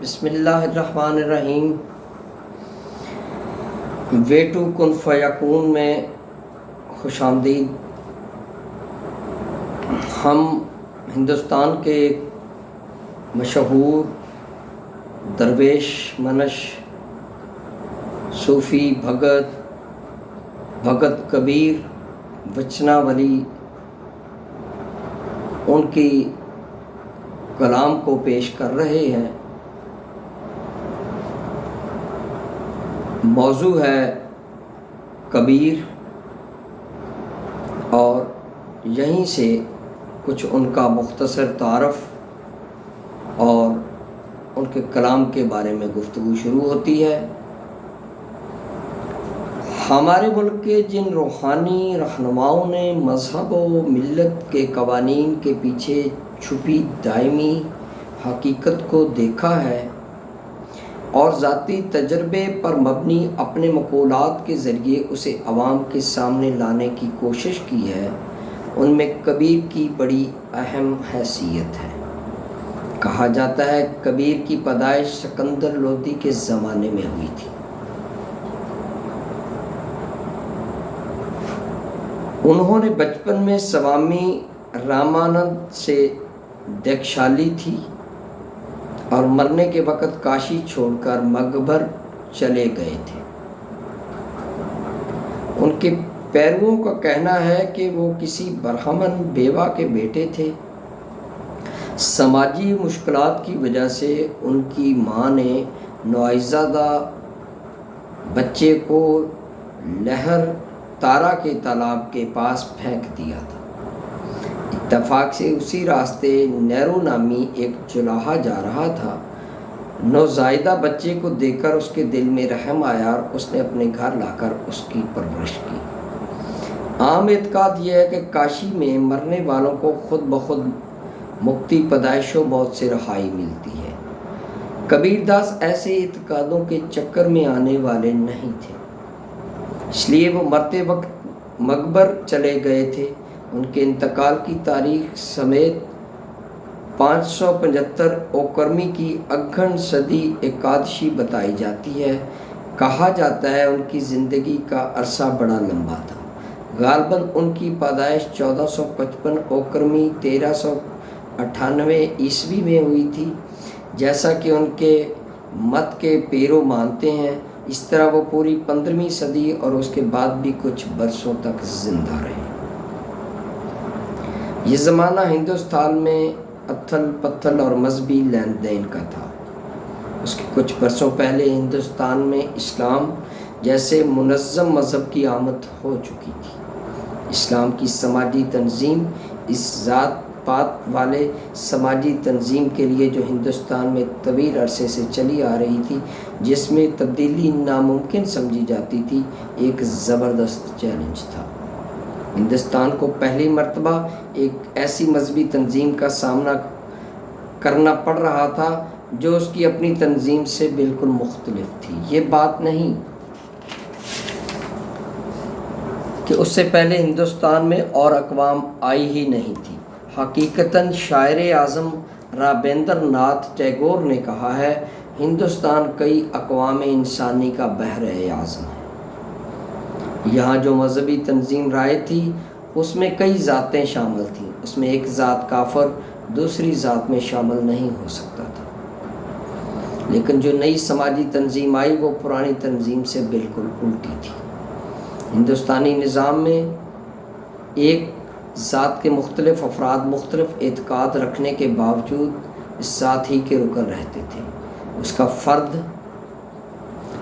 بسم اللہ الرحمن الرحیم۔ وے ٹو کن فیکون میں خوش آمدید۔ ہم ہندوستان کے مشہور درویش منش صوفی بھگت کبیر وچناولی ان کی کلام کو پیش کر رہے ہیں۔ موضوع ہے کبیر، اور یہیں سے کچھ ان کا مختصر تعارف اور ان کے کلام کے بارے میں گفتگو شروع ہوتی ہے۔ ہمارے ملک کے جن روحانی رہنماؤں نے مذہب و ملت کے قوانین کے پیچھے چھپی دائمی حقیقت کو دیکھا ہے اور ذاتی تجربے پر مبنی اپنے مقولات کے ذریعے اسے عوام کے سامنے لانے کی کوشش کی ہے، ان میں کبیر کی بڑی اہم حیثیت ہے۔ کہا جاتا ہے کبیر کی پیدائش سکندر لودھی کے زمانے میں ہوئی تھی۔ انہوں نے بچپن میں سوامی رامانند سے دیکشالی تھی اور مرنے کے وقت کاشی چھوڑ کر مگہر چلے گئے تھے۔ ان کے پیرووں کا کہنا ہے کہ وہ کسی برہمن بیوہ کے بیٹے تھے۔ سماجی مشکلات کی وجہ سے ان کی ماں نے نوزائیدہ بچے کو لہر تارا کے تالاب کے پاس پھینک دیا تھا۔ اتفاق سے اسی راستے نیرو نامی ایک جولاہا جا رہا تھا۔ نوزائیدہ بچے کو دیکھ کر اس کے دل میں رحم آیا اور اس نے اپنے گھر لا کر اس کی پرورش کی۔ عام اعتقاد یہ ہے کہ کاشی میں مرنے والوں کو خود بخود مکتی پیدائش و موت سے رہائی ملتی ہے۔ کبیر داس ایسے اعتقادوں کے چکر میں آنے والے نہیں تھے، اس لیے وہ مرتے وقت مگہر چلے گئے تھے۔ ان کے انتقال کی تاریخ سمیت 575 اوکرمی کی اگھن صدی ایکادشی بتائی جاتی ہے۔ کہا جاتا ہے ان کی زندگی کا عرصہ بڑا لمبا تھا۔ غالباً ان کی پیدائش 1455 اوکرمی 1398 عیسوی میں ہوئی تھی، جیسا کہ ان کے مت کے پیرو مانتے ہیں۔ اس طرح وہ پوری 15ویں صدی اور اس کے بعد بھی کچھ برسوں تک زندہ رہے۔ یہ زمانہ ہندوستان میں اتھل پتھل اور مذہبی لین دین کا تھا۔ اس کے کچھ برسوں پہلے ہندوستان میں اسلام جیسے منظم مذہب کی آمد ہو چکی تھی۔ اسلام کی سماجی تنظیم اس ذات پات والے سماجی تنظیم کے لیے جو ہندوستان میں طویل عرصے سے چلی آ رہی تھی، جس میں تبدیلی ناممکن سمجھی جاتی تھی، ایک زبردست چیلنج تھا۔ ہندوستان کو پہلی مرتبہ ایک ایسی مذہبی تنظیم کا سامنا کرنا پڑ رہا تھا جو اس کی اپنی تنظیم سے بالکل مختلف تھی۔ یہ بات نہیں کہ اس سے پہلے ہندوستان میں اور اقوام آئی ہی نہیں تھی۔ حقیقتاً شاعر اعظم رابندر ناتھ ٹیگور نے کہا ہے، ہندوستان کئی اقوام انسانی کا بحر اعظم ہے۔ یہاں جو مذہبی تنظیم رائے تھی اس میں کئی ذاتیں شامل تھیں، اس میں ایک ذات کافر دوسری ذات میں شامل نہیں ہو سکتا تھا۔ لیکن جو نئی سماجی تنظیم آئی وہ پرانی تنظیم سے بالکل الٹی تھی۔ ہندوستانی نظام میں ایک ذات کے مختلف افراد مختلف اعتقاد رکھنے کے باوجود اس ذات ہی کے رکن رہتے تھے۔ اس کا فرد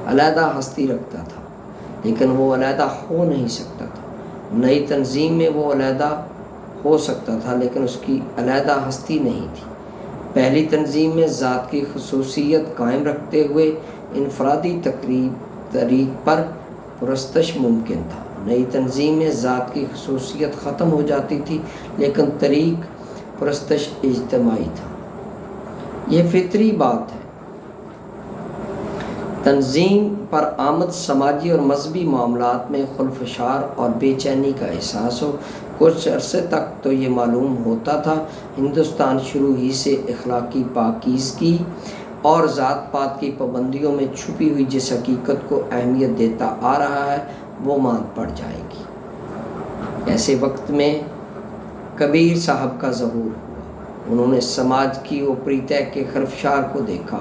علیحدہ ہستی رکھتا تھا، لیکن وہ علیحدہ ہو نہیں سکتا تھا۔ نئی تنظیم میں وہ علیحدہ ہو سکتا تھا، لیکن اس کی علیحدہ ہستی نہیں تھی۔ پہلی تنظیم میں ذات کی خصوصیت قائم رکھتے ہوئے انفرادی طریق پر پرستش ممکن تھا۔ نئی تنظیم میں ذات کی خصوصیت ختم ہو جاتی تھی، لیکن طریق پرستش اجتماعی تھا۔ یہ فطری بات ہے۔ تنظیم پر آمد سماجی اور مذہبی معاملات میں خلفشار اور بے چینی کا احساس ہو۔ کچھ عرصے تک تو یہ معلوم ہوتا تھا ہندوستان شروع ہی سے اخلاقی پاکیزگی اور ذات پات کی پابندیوں میں چھپی ہوئی جس حقیقت کو اہمیت دیتا آ رہا ہے وہ ماند پڑ جائے گی۔ ایسے وقت میں کبیر صاحب کا ظہور ہوا۔ انہوں نے سماج کی اوپری تہہ کے خرفشار کو دیکھا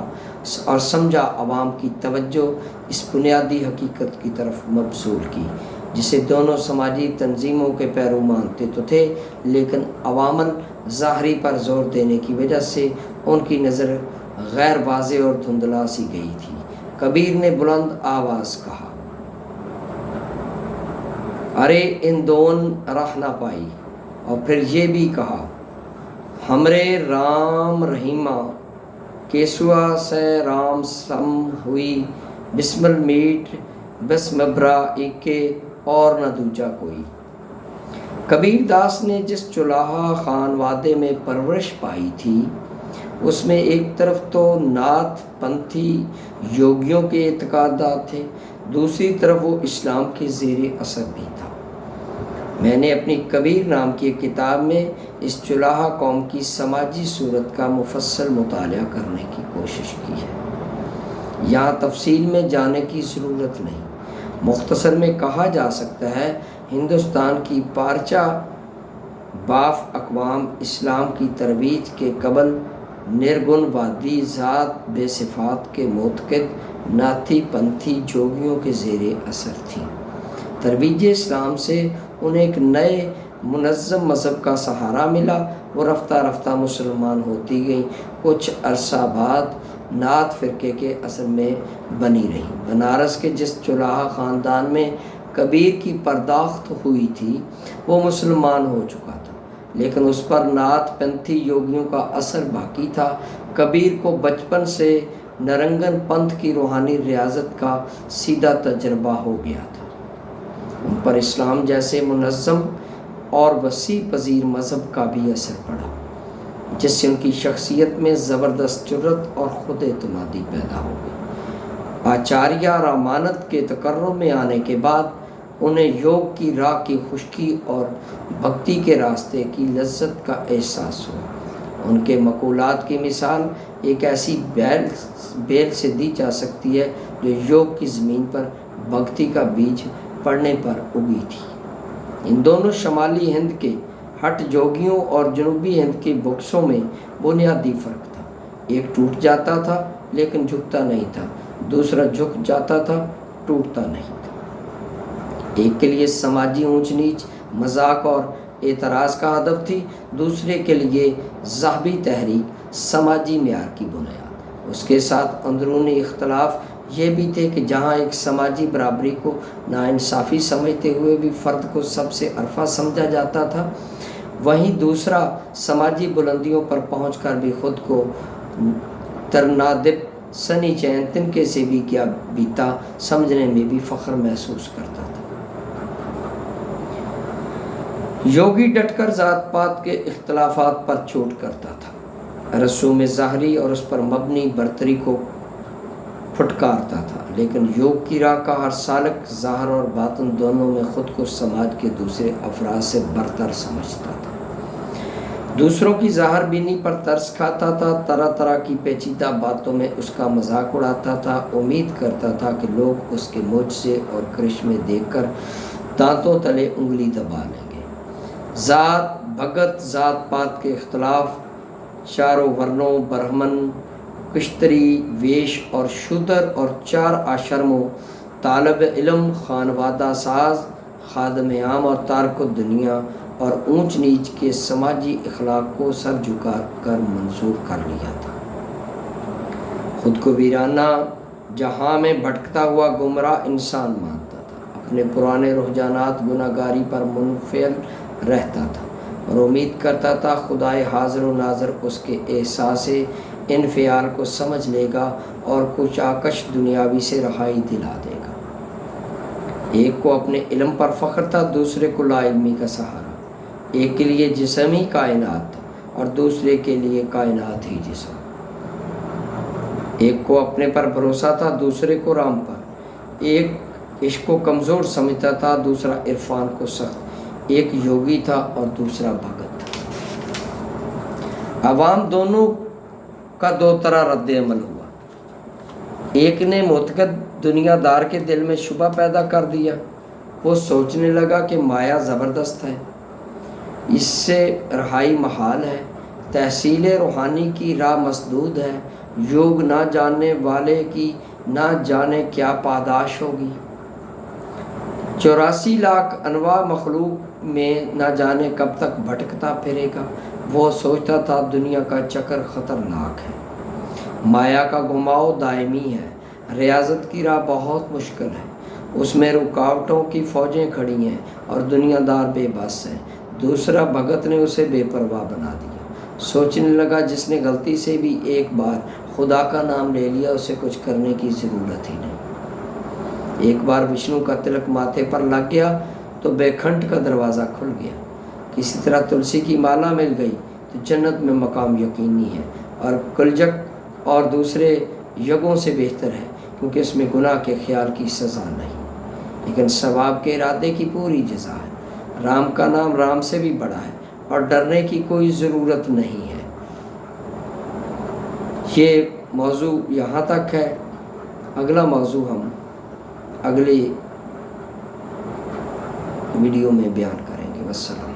اور سمجھا عوام کی توجہ اس بنیادی حقیقت کی طرف مبذول کی جسے دونوں سماجی تنظیموں کے پیرو مانتے تو تھے، لیکن عواماً ظاہری پر زور دینے کی وجہ سے ان کی نظر غیر واضح اور دھندلا سی گئی تھی۔ کبیر نے بلند آواز کہا، ارے ان دون راہ نہ پائی، اور پھر یہ بھی کہا، ہمرے رام رحیمہ کیسوا سے رام سم ہوئی، بسمل میٹ بس مبرا ایکے اور نہ دوجا کوئی۔ کبیر داس نے جس چولاہا خان وادے میں پرورش پائی تھی اس میں ایک طرف تو ناتھ پنتھی یوگیوں کے اعتقادات تھے، دوسری طرف وہ اسلام کے زیر اثر بھی تھا۔ میں نے اپنی کبیر نام کی ایک کتاب میں اس چولاہا قوم کی سماجی صورت کا مفصل مطالعہ کرنے کی کوشش کی ہے۔ یہاں تفصیل میں جانے کی ضرورت نہیں، مختصر میں کہا جا سکتا ہے ہندوستان کی پارچہ باف اقوام اسلام کی ترویج کے قبل نرگن وادی ذات بے صفات کے معتقد ناتھی پنتھی جوگیوں کے زیر اثر تھیں۔ ترویج اسلام سے انہیں ایک نئے منظم مذہب کا سہارا ملا، وہ رفتہ رفتہ مسلمان ہوتی گئیں، کچھ عرصہ بعد نعت فرقے کے اثر میں بنی رہی۔ بنارس کے جس چولاہا خاندان میں کبیر کی پرداخت ہوئی تھی وہ مسلمان ہو چکا تھا، لیکن اس پر نعت پنتھی یوگیوں کا اثر باقی تھا۔ کبیر کو بچپن سے نرنگن پنتھ کی روحانی ریاضت کا سیدھا تجربہ ہو گیا تھا۔ ان پر اسلام جیسے منظم اور وسیع پذیر مذہب کا بھی اثر پڑا، جس سے ان کی شخصیت میں زبردست جرأت اور خود اعتمادی پیدا ہو گئی۔ آچاریہ رامانت کے تقرر میں آنے کے بعد انہیں یوگ کی راہ کی خشکی اور بھکتی کے راستے کی لذت کا احساس ہوا۔ ان کے مقولات کی مثال ایک ایسی بیل سے دی جا سکتی ہے جو یوگ کی زمین پر بھکتی کا بیج پڑنے پر اگی تھی۔ ان دونوں شمالی ہند کے ہٹ جوگیوں اور جنوبی ہند کے بکسوں میں بنیادی فرق تھا۔ ایک ٹوٹ جاتا تھا لیکن جھکتا نہیں تھا، دوسرا جھک جاتا تھا ٹوٹتا نہیں تھا۔ ایک کے لیے سماجی اونچ نیچ مذاق اور اعتراض کا ہدف تھی، دوسرے کے لیے ذہبی تحریک سماجی معیار کی بنیاد۔ اس کے ساتھ اندرونی اختلاف یہ بھی تھے کہ جہاں ایک سماجی برابری کو ناانصافی سمجھتے ہوئے بھی فرد کو سب سے ارفع سمجھا جاتا تھا، وہیں دوسرا سماجی بلندیوں پر پہنچ کر بھی خود کو ترنادپ سنی چین تنکے سے بھی کیا بیتا سمجھنے میں بھی فخر محسوس کرتا تھا۔ یوگی ڈٹ کر ذات پات کے اختلافات پر چوٹ کرتا تھا، رسوم ظاہری اور اس پر مبنی برتری کو پھٹکارتا تھا، لیکن یوگ کی راہ کا ہر سالک ظاہر اور باطن دونوں میں خود کو سماج کے دوسرے افراد سے برتر سمجھتا تھا، دوسروں کی ظاہر بینی پر ترس کھاتا تھا، طرح طرح کی پیچیدہ باتوں میں اس کا مذاق اڑاتا تھا، امید کرتا تھا کہ لوگ اس کے معجزے اور کرشمے دیکھ کر دانتوں تلے انگلی دبا لیں گے۔ ذات بھگت ذات پات کے اختلاف، چاروں ورنوں برہمن، کشتری، ویش اور شودر اور چار آشرموں، طالب علم، خانوادہ ساز، خادم عام اور تارک الدنیا اور اونچ نیچ کے سماجی اخلاق کو سر جھکا کر منظور کر لیا تھا۔ خود کو ویرانہ جہاں میں بھٹکتا ہوا گمراہ انسان مانتا تھا، اپنے پرانے رجحانات گناہ گاری پر منفعل رہتا تھا اور امید کرتا تھا خدائے حاضر و ناظر اس کے احساس انفعال کو سمجھ لے گا اور کچھ آکش دنیاوی سے رہائی دلا دے گا۔ ایک کو اپنے علم پر فخر تھا، دوسرے کو لا علمی کا سہارا۔ ایک کے لیے جسمی کائنات تھا اور دوسرے کے لیے کائنات ہی جسم۔ ایک کو اپنے پر بھروسہ تھا، دوسرے کو رام پر۔ ایک عشق کو کمزور سمجھتا تھا، دوسرا عرفان کو سخت۔ ایک یوگی تھا اور دوسرا بھگت تھا۔ عوام دونوں کا دو طرح رد عمل ہوا۔ ایک نے معتقد دنیا دار کے دل میں شبہ پیدا کر دیا۔ وہ سوچنے لگا کہ مایا زبردست ہے، اس سے رہائی محال ہے، تحصیل روحانی کی راہ مسدود ہے، یوگ نہ جاننے والے کی نہ جانے کیا پاداش ہوگی، 84 لاکھ انواع مخلوق میں نہ جانے کب تک بھٹکتا پھرے گا۔ وہ سوچتا تھا دنیا کا چکر خطرناک ہے، مایا کا گھماؤ دائمی ہے، ریاضت کی راہ بہت مشکل ہے، اس میں رکاوٹوں کی فوجیں کھڑی ہیں اور دنیا دار بے بس ہیں۔ دوسرا بھگت نے اسے بے پرواہ بنا دیا۔ سوچنے لگا جس نے غلطی سے بھی ایک بار خدا کا نام لے لیا اسے کچھ کرنے کی ضرورت ہی نہیں۔ ایک بار وشنو کا تلک ماتھے پر لگ گیا تو بیکھنٹ کا دروازہ کھل گیا۔ کسی طرح تلسی کی مالا مل گئی تو جنت میں مقام یقینی ہے، اور کلجک اور دوسرے یگوں سے بہتر ہے، کیونکہ اس میں گناہ کے خیال کی سزا نہیں، لیکن ثواب کے ارادے کی پوری جزا ہے۔ رام کا نام رام سے بھی بڑا ہے اور ڈرنے کی کوئی ضرورت نہیں ہے۔ یہ موضوع یہاں تک ہے، اگلا موضوع ہم اگلی ویڈیو میں بیان کریں گے۔ والسلام۔